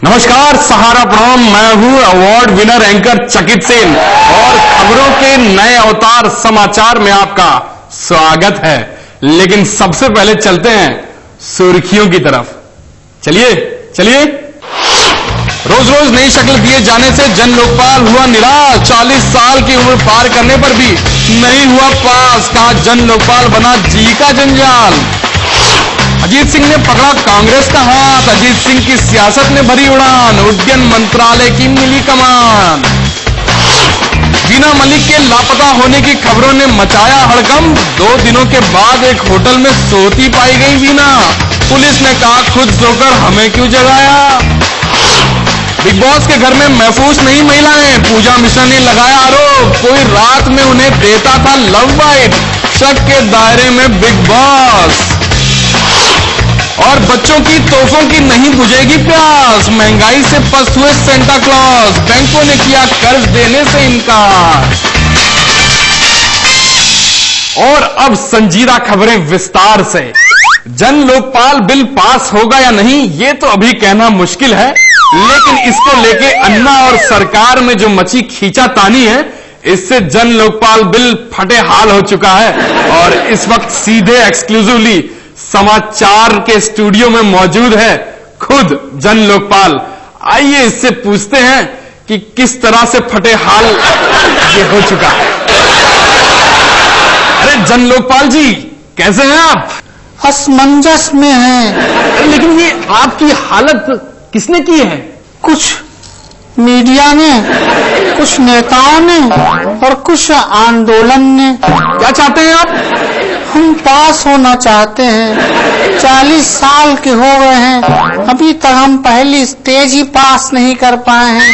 नमस्कार, सहारा प्रणाम। मैं हूं अवार्ड विनर एंकर चकित सेन और खबरों के नए अवतार समाचार में आपका स्वागत है। लेकिन सबसे पहले चलते हैं सुर्खियों की तरफ। चलिए चलिए। रोज रोज नई शक्ल दिए जाने से जन लोकपाल हुआ निराश। 40 साल की उम्र पार करने पर भी नहीं हुआ पास। कहा जन लोकपाल बना जी का जंजाल। अजीत सिंह ने पकड़ा कांग्रेस का हाथ। अजीत सिंह की सियासत ने भरी उड़ान। उड्डयन मंत्रालय की मिली कमान। वीना मलिक के लापता होने की खबरों ने मचाया हड़कंप। 2 दिनों के बाद एक होटल में सोती पाई गई वीना। पुलिस ने कहा खुद सोकर हमें क्यों जगाया। बिग बॉस के घर में महफूज नहीं महिलाएं। पूजा मिश्रा ने लगाया आरोप। कोई रात में उन्हें देता था लव बाइट। शक के दायरे में बिग बॉस। और बच्चों की तोहफों की नहीं बुझेगी प्यास। महंगाई से पस्त हुए सेंटा क्लॉज। बैंकों ने किया कर्ज देने से इनकार। और अब संजीदा खबरें विस्तार से। जन लोकपाल बिल पास होगा या नहीं, ये तो अभी कहना मुश्किल है। लेकिन इसको लेके अन्ना और सरकार में जो मची खींचातानी है, इससे जन लोकपाल बिल फटे हाल हो चुका है। और इस वक्त सीधे एक्सक्लूसिवली समाचार के स्टूडियो में मौजूद है खुद जन लोकपाल। आइए इससे पूछते हैं कि किस तरह से फटे हाल ये हो चुका है। अरे जन लोकपाल जी, कैसे हैं आप? असमंजस में हैं। लेकिन ये आपकी हालत किसने की है? कुछ मीडिया ने, कुछ नेताओं ने और कुछ आंदोलन ने। क्या चाहते हैं आप? हम पास होना चाहते हैं। 40 साल के हो गए हैं, अभी तक हम पहली स्टेज ही पास नहीं कर पाए हैं।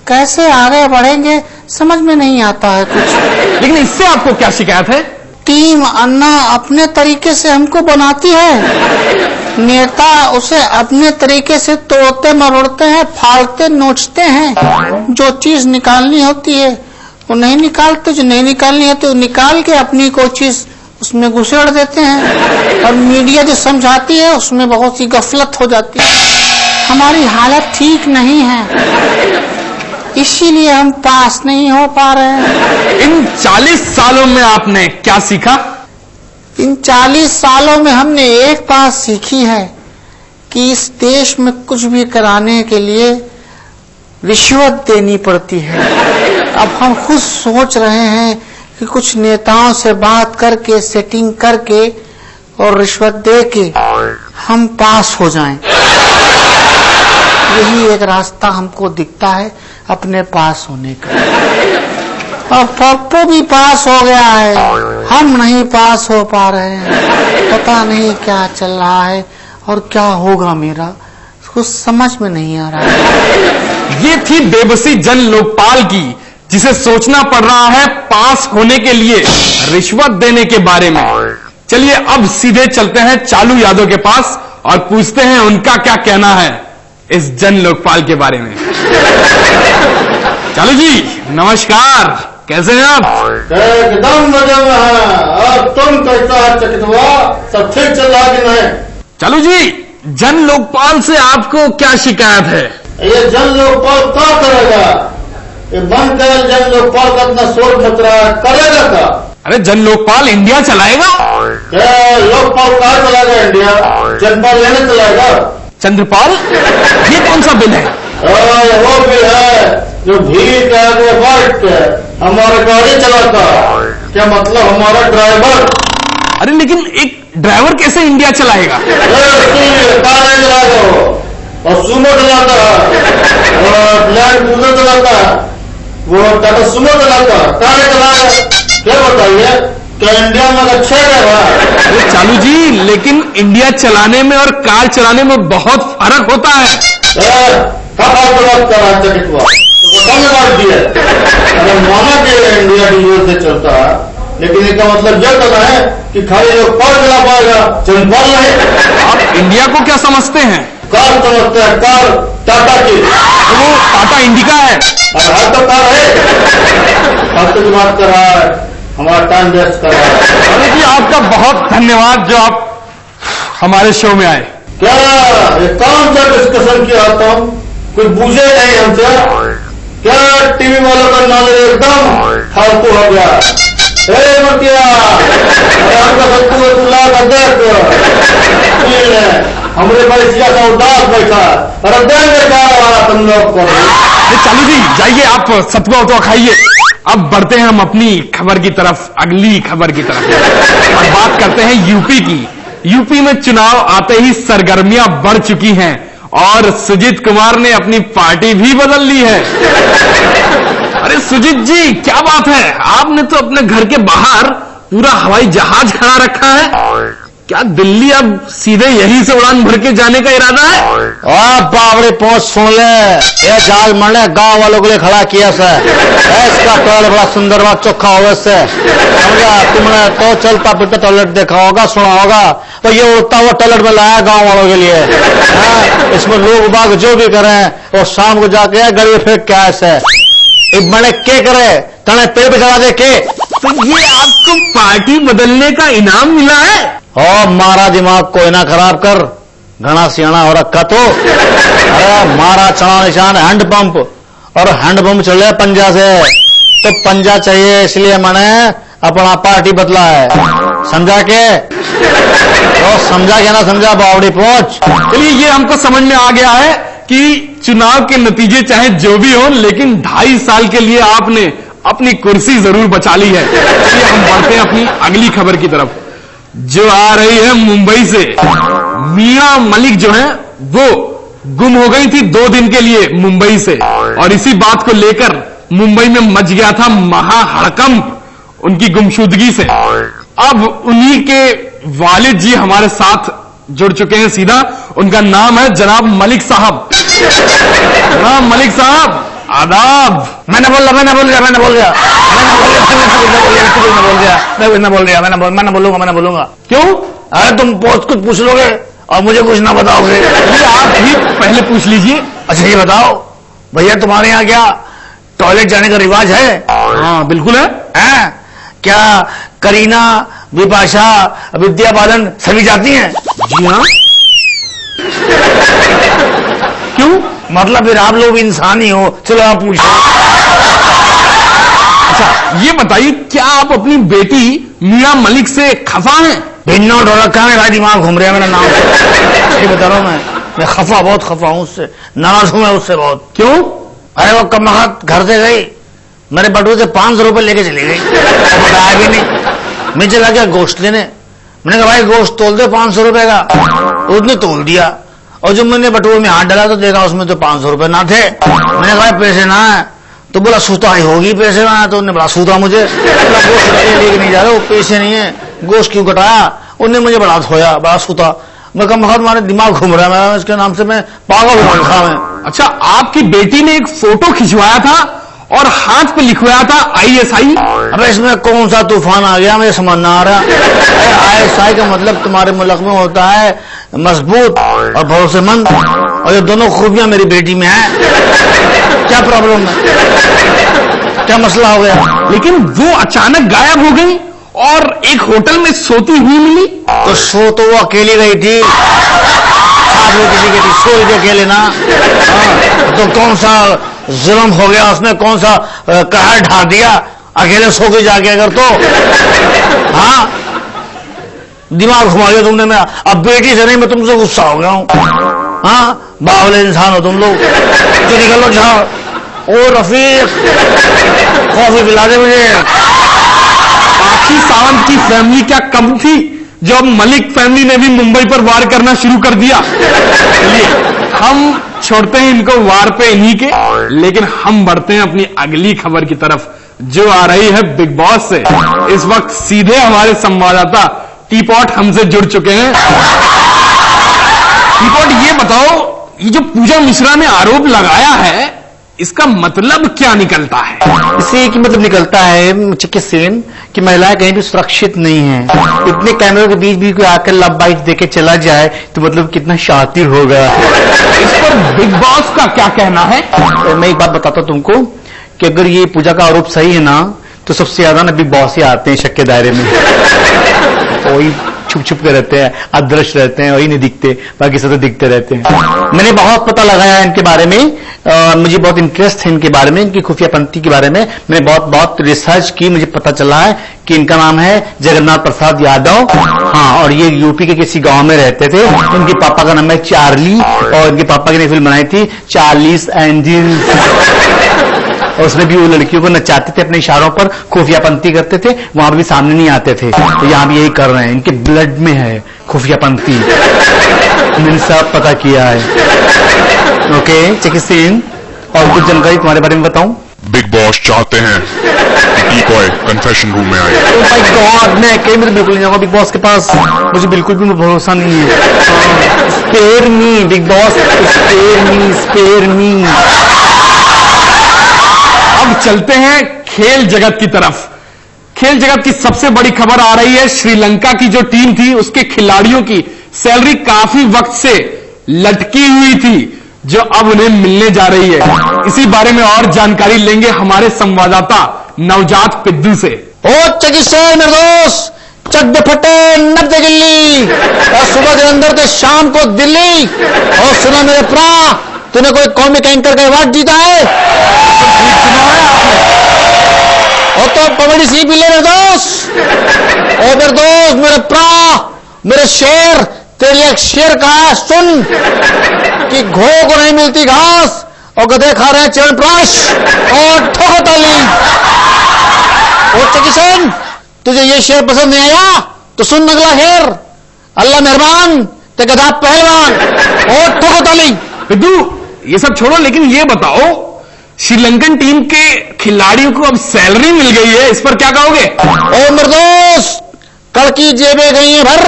कैसे आगे बढ़ेंगे समझ में नहीं आता है कुछ। लेकिन इससे आपको क्या शिकायत है? टीम अन्ना अपने तरीके से हमको बनाती है। नेता उसे अपने तरीके से तोड़ते मरोड़ते हैं, फाड़ते नोचते हैं। जो चीज निकालनी होती है वो नहीं निकालते, जो नहीं निकालनी होती वो निकाल के अपनी कोई चीज उसमें घुसेड़ देते हैं। और मीडिया जो समझाती है उसमें बहुत सी गफलत हो जाती है। हमारी हालत ठीक नहीं है, इसीलिए हम पास नहीं हो पा रहे हैं। इन 40 सालों में आपने क्या सीखा? इन 40 सालों में हमने एक बात सीखी है कि इस देश में कुछ भी कराने के लिए रिश्वत देनी पड़ती है। अब हम खुद सोच रहे हैं कि कुछ नेताओं से बात करके, सेटिंग करके और रिश्वत दे के हम पास हो जाएं। यही एक रास्ता हमको दिखता है अपने पास होने का। और पप्पू भी पास हो गया है, हम नहीं पास हो पा रहे हैं। पता नहीं क्या चल रहा है और क्या होगा मेरा, कुछ समझ में नहीं आ रहा है। ये थी बेबसी जन लोकपाल की, जिसे सोचना पड़ रहा है पास होने के लिए रिश्वत देने के बारे में। चलिए अब सीधे चलते हैं चालू यादव के पास और पूछते हैं उनका क्या कहना है इस जन लोकपाल के बारे में। चालू जी नमस्कार, कैसे हैं आप? एकदम मजे में है। और तुम कैसा है चकितवा, सब ठीक चल रहा कि नहीं? चालू जी, जन लोकपाल से आपको क्या शिकायत है? ये जन लोकपाल क्या करेगा? ये बंद कर जन लोकपाल का इतना शोर मच रहा है, करेगा क्या? अरे जन लोकपाल इंडिया चलाएगा? लोकपाल कहाँ चलाएगा? इंडिया जनपाल लेने चलाएगा? चंद्रपाल, ये कौन सा बिल है? वो भी है जो भीड़ के आगे बैठ के हमारा गाड़ी चलाता। क्या मतलब हमारा ड्राइवर? अरे लेकिन एक ड्राइवर कैसे इंडिया चलाएगा? कार नहीं चलाएगा वो, और सुमो चलाता है, और लैंड क्रूजर चलाता है, वो टाटा सुमो चलाता है, कार चलाएगा। क्या बताइए, क्या इंडिया में अच्छे है? चालू जी, लेकिन इंडिया चलाने में और कार चलाने में बहुत फर्क होता है। बात कर रहा है चकितवा, तो बात दिया। अगर माना कि इंडिया डीजल से चलता है, लेकिन इसका मतलब यह कहना है कि खाली लोग पार चला पाएगा, चंद्रपाल नहीं। आप इंडिया को क्या समझते हैं? कार समझते हैं, कार टाटा की। वो टाटा इंडिका है। हर तो कार है। आपसे की बात कर रहा है, हमारा टाइम वेस्ट कर रहा है। अरे जी आपका बहुत धन्यवाद जो आप हमारे शो में आए। क्या ये कौन सा डिस्कशन किया तुम? कुछ पूछे नहीं हमसे। क्या टीवी वालों का नजर एकदम फालतू हो गया। मटिया हमका सत्तू में तुला कर देख हमरे पैसिया का उदास बैठा अरे देंगे क्या वाला तुम लोग को। चालू जी जाइए, आप सतुआ उतुआ खाइए। अब बढ़ते हैं हम अपनी खबर की तरफ, अगली खबर की तरफ, और बात करते हैं यूपी की। यूपी में चुनाव आते ही सरगर्मियां बढ़ चुकी हैं और सुजीत कुमार ने अपनी पार्टी भी बदल ली है। अरे सुजीत जी क्या बात है, आपने तो अपने घर के बाहर पूरा हवाई जहाज खड़ा रखा है। क्या दिल्ली अब सीधे यहीं से उड़ान भर के जाने का इरादा है? बाबरे पहुंच सुन ले, ये जहाज मैंने गांव वालों के लिए खड़ा किया सर। इसका टॉयलेट बड़ा सुंदर बड़ा चोखा होगा इससे, समझा? तुमने तो चलता फिरता टॉयलेट देखा होगा, सुना होगा, तो ये उड़ता हुआ टॉयलेट में लाया गांव वालों के लिए। इसमें लोग बाग जो भी करें और शाम को जाके गड़े फेंक क्या ऐसे मैंने के करे तने पेड़ पे चढ़ा दे के। तो ये आपको पार्टी बदलने का इनाम मिला है? ओ मारा दिमाग कोई ना खराब कर, घना सियाना हो रखा तो। अरे मारा चना निशान हैंड पंप, और हैंड पंप चले पंजा से, तो पंजा चाहिए इसलिए मैंने अपना पार्टी बदला है, समझा के? तो समझा क्या ना समझा बावड़ी पहुंच। चलिए ये हमको समझ में आ गया है कि चुनाव के नतीजे चाहे जो भी हो, लेकिन 2.5 साल के लिए आपने अपनी कुर्सी जरूर बचा ली है। चलिए हम बढ़ते हैं अपनी अगली खबर की तरफ, जो आ रही है मुंबई से। मिया मलिक जो है वो गुम हो गई थी 2 दिन के लिए मुंबई से, और इसी बात को लेकर मुंबई में मच गया था महाहड़कंप उनकी गुमशुदगी से। अब उन्हीं के वालिद जी हमारे साथ जुड़ चुके हैं सीधा, उनका नाम है जनाब मलिक साहब। जनाब मलिक साहब आदाब। मैंने बोल गया मैंने बोलूंगा। क्यों? अरे तुम कुछ पूछ लोगे और मुझे कुछ ना बताओगे। ये आप ही पहले पूछ लीजिए। अच्छा ये बताओ भैया, तुम्हारे यहाँ क्या टॉयलेट जाने का रिवाज है? हाँ बिल्कुल है। क्या करीना, विपाशा, विद्या बालन सभी जाती हैं? जी हाँ। क्यों? मतलब फिर आप लोग इंसान ही हो। चलो आप पूछो। अच्छा ये बताइए, क्या आप अपनी बेटी मिया मलिक से खफा हैं? भिन्नो हो रखा है, मेरा दिमाग घूम रहा है मेरा नाम। ये बता रहा हूं मैं खफा, बहुत खफा हूं उससे, नाराज हूं मैं उससे बहुत। क्यों? अरे वो कमबख्त घर से गई, मेरे बटुए से 500 रुपए लेके चली गई, बताया भी नहीं। मैं चला गया गोश्त लेने, मैंने कहा भाई गोश्त तोल दे 500 रुपए का, उसने तोल दिया, और जब मैंने बटुए में हाथ डाला तो देखा उसमें तो 500 रुपए ना थे। मैंने कहा पैसे ना है, तो बोला सूता ही होगी, पैसे ना है, तो उन्होंने बड़ा सूता मुझे, गोश्त लेके नहीं जा रहे वो पैसे नहीं है, गोश्त क्यों कटाया? उन्होंने मुझे बड़ा धोया, बड़ा सूता। मैं कहा बहुत हमारे दिमाग घूम रहा है मेरा, इसके नाम से मैं पागल हो रखा मैं। अच्छा आपकी बेटी ने एक फोटो खिंचवाया था और हाथ पे लिखवाया था ISI। अब इसमें कौन सा तूफान आ गया मुझे समझ ना आ रहा। ISI का मतलब तुम्हारे मुल्क में होता है मजबूत और भरोसेमंद, और ये दोनों खूबियां मेरी बेटी में है। क्या प्रॉब्लम है, क्या मसला हो गया? लेकिन वो अचानक गायब हो गई और एक होटल में सोती हुई मिली। तो सो तो वो अकेली गई थी, साथ में किसी की थी, सो के अकेले ना। तो कौन सा जुल्म हो गया उसमें, कौन सा कहर ढा दिया अकेले सो के जाके अगर तो। हाँ दिमाग घुमा दिया तुमने। मैं अब बेटी से नहीं, मैं तुमसे गुस्सा हो गया हूँ। हाँ बावले इंसान हो तुम लोग, तो निकलो जाओ। ओ रफीक कॉफी पिला दे मुझे। आखिर सावंत की फैमिली क्या कम थी जो अब मलिक फैमिली ने भी मुंबई पर वार करना शुरू कर दिया। चलिए हम छोड़ते हैं इनको वार पे इन्हीं के, लेकिन हम बढ़ते हैं अपनी अगली खबर की तरफ, जो आ रही है बिग बॉस से। इस वक्त सीधे हमारे संवाददाता टीपॉट हमसे जुड़ चुके हैं। टीपॉट ये बताओ, ये जो पूजा मिश्रा ने आरोप लगाया है इसका मतलब क्या निकलता है? इससे एक मतलब निकलता है चिकित्सीन कि महिलाएं कहीं भी सुरक्षित नहीं है। इतने कैमरों के बीच भी कोई आकर लव बाइट देके चला जाए तो मतलब कितना शातिर होगा। इस पर बिग बॉस का क्या कहना है? मैं एक बात बताता हूं तुमको कि अगर ये पूजा का आरोप सही है ना, तो सबसे ज्यादा ना बिग बॉस ही आते हैं शक के दायरे में। वही छुप छुप के रहते हैं, अदृश्य रहते हैं, वही नहीं दिखते, बाकी सब तो दिखते रहते हैं। मैंने बहुत पता लगाया इनके बारे में, मुझे बहुत इंटरेस्ट है इनके बारे में, इनकी खुफिया पंथी के बारे में। मैंने बहुत रिसर्च की, मुझे पता चला है कि इनका नाम है जगन्नाथ प्रसाद यादव। हाँ, और ये यूपी के किसी गांव में रहते थे। इनके पापा का नाम है चार्ली, और इनके पापा की ने फिल्म बनाई थी चार्लीज एंजल्स, और उसमें भी वो लड़कियों को नचाते थे, अपने इशारों पर खुफिया पंथी करते थे, वहां भी सामने नहीं आते थे। तो यहां भी यही कर रहे हैं, इनके ब्लड में है खुफिया पंथी, मैंने सब पता किया है। Okay check scene. और कुछ जानकारी तुम्हारे बारे में बताऊं? बिग बॉस चाहते हैं कि टीकॉय कन्फेशन रूम में आए। ओह माय गॉड, मैं अकेले में बिल्कुल नहीं जाऊंगा बिग बॉस के पास, मुझे बिल्कुल भी भरोसा नहीं है। Spare me Bigg Boss, spare me. अब चलते हैं खेल जगत की तरफ। खेल जगत की सबसे बड़ी खबर आ रही है, श्रीलंका की जो टीम थी उसके खिलाड़ियों की सैलरी काफी वक्त से लटकी हुई थी, जो अब उन्हें मिलने जा रही है। इसी बारे में और जानकारी लेंगे हमारे संवाददाता नवजात पिद्दू से। ओ चकिशोर मेरे दोस्त, चक दे फटे नक दे गिल्ली, और सुबह के अंदर तो शाम को दिल्ली। और सुना मेरे प्रा, तूने कोई कॉमिक एंकर का अवार्ड जीता है? और तो कॉमेडी सीख भी ले मेरे दोस्त। ओ मेरे दोस्त, मेरे प्रा, मेरे शेर, तेरी एक शेर कहा सुन कि घोड़ों को नहीं मिलती घास और गधे खा रहे हैं च्यवनप्राश और ठोको ताली। ओ चकिशन, तुझे ये शेर पसंद नहीं आया तो सुन अगला शेर। अल्लाह मेहरबान ते गधा पहलवान और ठोको ताली। पिद्दू ये सब छोड़ो, लेकिन ये बताओ श्रीलंकन टीम के खिलाड़ियों को अब सैलरी मिल गई है, इस पर क्या कहोगे? ओ मेरे दोस्त, कल की जेबें गई हैं भर,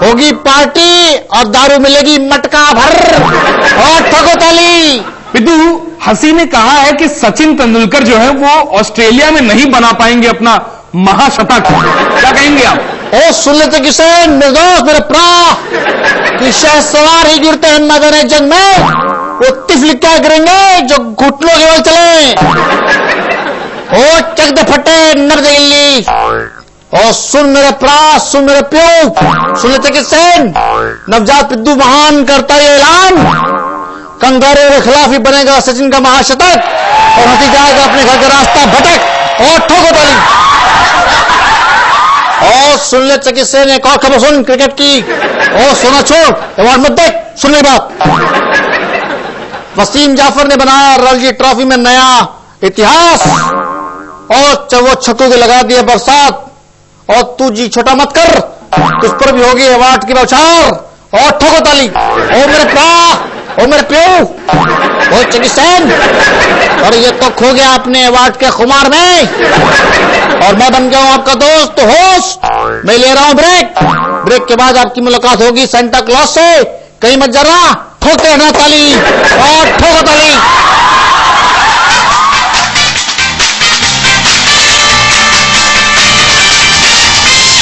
होगी पार्टी और दारू मिलेगी मटका भर और ठोको ताली। पिद्दू, हंसी ने कहा है कि सचिन तेंदुलकर जो है वो ऑस्ट्रेलिया में नहीं बना पाएंगे अपना महाशतक, क्या कहेंगे आप? ओ सुन लेते किसान मेरे दोस्त, मेरे प्रा, कि शहसवार ही गिरते हैं मैदान जंग में, वो तिफलिक क्या करेंगे जो घुटनों के बल चले। ओ चक दे फटे नर दे गिल्ली, और सुन मेरे प्रा, सुन मेरे प्यो, सुन लेते किसान, नवजात पिद्दू महान करता है ऐलान, कंगारू के खिलाफ ही बनेगा सचिन का महाशतक और हंसी जाएगा अपने घर का रास्ता भटक और ठोको ताली। और सुन ले चिकित्सा ने एक और खबर सुन क्रिकेट की, और सोना छोड़ अवार्ड मत देख, सुन ले बात। वसीम जाफर ने बनाया रणजी ट्रॉफी में नया इतिहास, और वो छक्कों के लगा दिया बरसात, और तू जी छोटा मत कर, तुझ पर भी होगी अवार्ड की बौछार और ठोको ताली। ओ मेरे प्रा, ओ मेरे प्यो, ओ चिकित्सन, और ये तो खो गया अपने अवार्ड के खुमार में, और मैं बन गया हूं आपका दोस्त होस्ट। मैं ले रहा हूं ब्रेक के बाद आपकी मुलाकात होगी सेंटा क्लॉज से, कहीं मत जाना, ठोकते रहना ताली और ठोको ताली।